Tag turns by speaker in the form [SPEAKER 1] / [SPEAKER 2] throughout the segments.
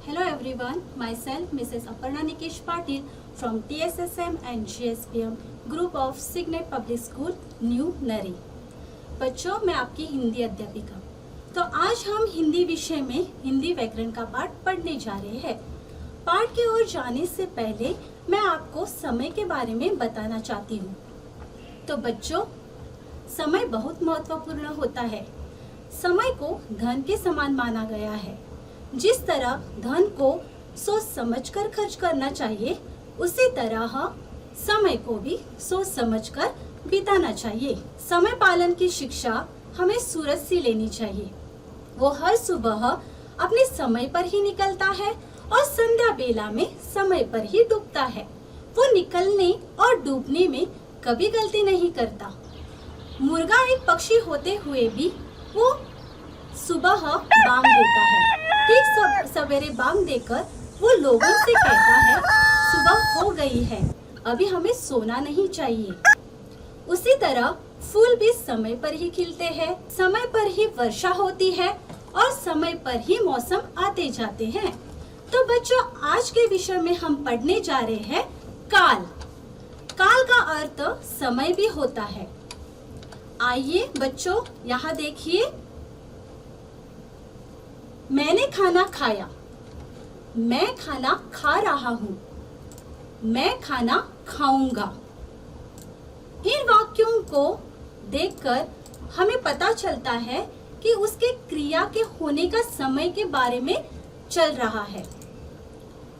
[SPEAKER 1] Hello everyone, myself Mrs. Aparna Nikesh Patil from TSSM and GSPM Group of Signet Public School, New Nari। बच्चों, मैं आपकी हिंदी अध्यापिका। तो आज हम हिंदी विषय में हिंदी व्याकरण का पाठ पढ़ने जा रहे हैं। पाठ की ओर जाने से पहले मैं आपको समय के बारे में बताना चाहती हूँ। तो बच्चों, समय बहुत महत्वपूर्ण होता है। समय को धन के समान माना गया है। जिस तरह धन को सोच समझकर खर्च करना चाहिए, उसी तरह समय को भी सोच समझकर बिताना चाहिए। समय पालन की शिक्षा हमें सूरज से लेनी चाहिए। वो हर सुबह अपने समय पर ही निकलता है और संध्या बेला में समय पर ही डूबता है। वो निकलने और डूबने में कभी गलती नहीं करता। मुर्गा एक पक्षी होते हुए भी वो सुबह बांग देता है। ठीक सवेरे बांग देकर वो लोगों से कहता है, सुबह हो गई है, अभी हमें सोना नहीं चाहिए। उसी तरह फूल भी समय पर ही खिलते हैं, समय पर ही वर्षा होती है और समय पर ही मौसम आते जाते हैं। तो बच्चों, आज के विषय में हम पढ़ने जा रहे हैं काल। काल का अर्थ समय भी होता है। आइए बच्चों, यहाँ देखिए, मैंने खाना खाया, मैं खाना खा रहा हूँ, मैं खाना खाऊंगा। इन वाक्यों को देखकर हमें पता चलता है कि उसके क्रिया के होने का समय के बारे में चल रहा है।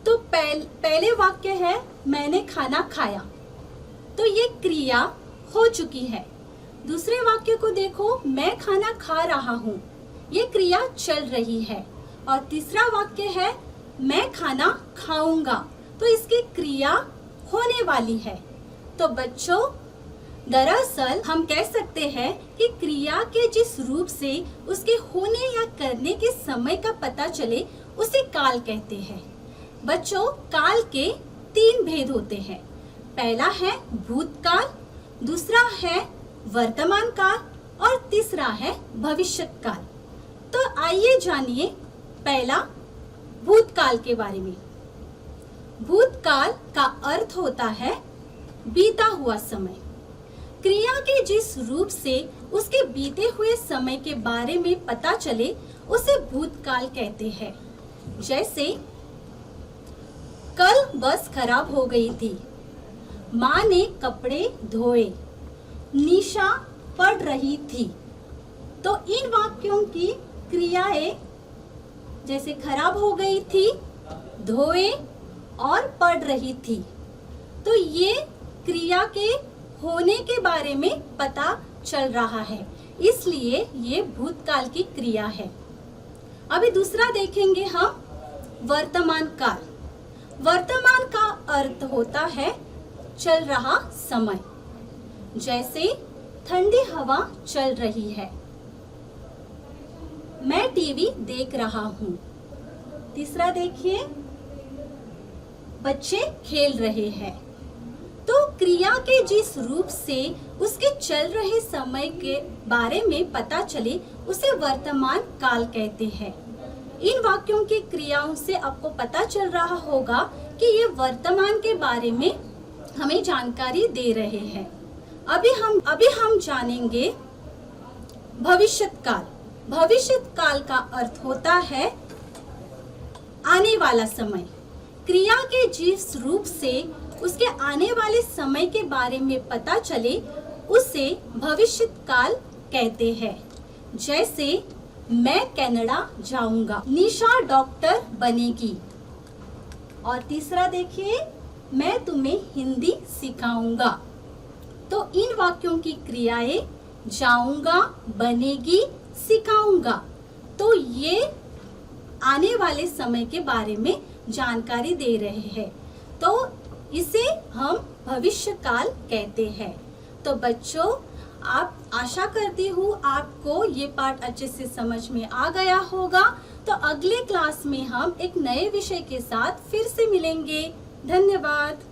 [SPEAKER 1] तो पहले वाक्य है मैंने खाना खाया, तो ये क्रिया हो चुकी है। दूसरे वाक्य को देखो, मैं खाना खा रहा हूँ, ये क्रिया चल रही है। और तीसरा वाक्य है मैं खाना खाऊंगा, तो इसकी क्रिया होने वाली है। तो बच्चों, दरअसल हम कह सकते हैं कि क्रिया के जिस रूप से उसके होने या करने के समय का पता चले, उसे काल कहते हैं। बच्चों, काल के 3 भेद होते हैं। पहला है भूतकाल, दूसरा है वर्तमान काल और तीसरा है भविष्यत काल। तो आइए जानिए पहला भूतकाल के बारे में। भूतकाल का अर्थ होता है बीता हुआ समय। क्रिया के जिस रूप से उसके बीते हुए समय के बारे में पता चले, उसे भूतकाल कहते हैं। जैसे कल बस खराब हो गई थी, माँ ने कपड़े धोए, निशा पढ़ रही थी। तो इन वाक्यों की क्रियाएं जैसे खराब हो गई थी, धोए और पढ़ रही थी, तो ये क्रिया के होने के बारे में पता चल रहा है, इसलिए ये भूतकाल की क्रिया है। अभी दूसरा देखेंगे हम वर्तमान काल। वर्तमान का अर्थ होता है चल रहा समय। जैसे ठंडी हवा चल रही है, मैं टीवी देख रहा हूँ। तीसरा देखिए, बच्चे खेल रहे हैं। तो क्रिया के जिस रूप से उसके चल रहे समय के बारे में पता चले, उसे वर्तमान काल कहते हैं। इन वाक्यों की क्रियाओं से आपको पता चल रहा होगा कि ये वर्तमान के बारे में हमें जानकारी दे रहे हैं। अभी हम जानेंगे भविष्यत काल। भविष्यत काल का अर्थ होता है आने वाला समय। क्रिया के जिस रूप से उसके आने वाले समय के बारे में पता चले, उसे भविष्यत काल कहते हैं। जैसे मैं कनाडा जाऊंगा, निशा डॉक्टर बनेगी। और तीसरा देखिए, मैं तुम्हें हिंदी सिखाऊंगा। तो इन वाक्यों की क्रियाएं जाऊंगा, बनेगी, सिखाऊंगा, तो ये आने वाले समय के बारे में जानकारी दे रहे हैं, तो इसे हम भविष्य काल कहते हैं। तो बच्चों, आप आशा करती हूँ आपको ये पाठ अच्छे से समझ में आ गया होगा। तो अगले क्लास में हम एक नए विषय के साथ फिर से मिलेंगे। धन्यवाद।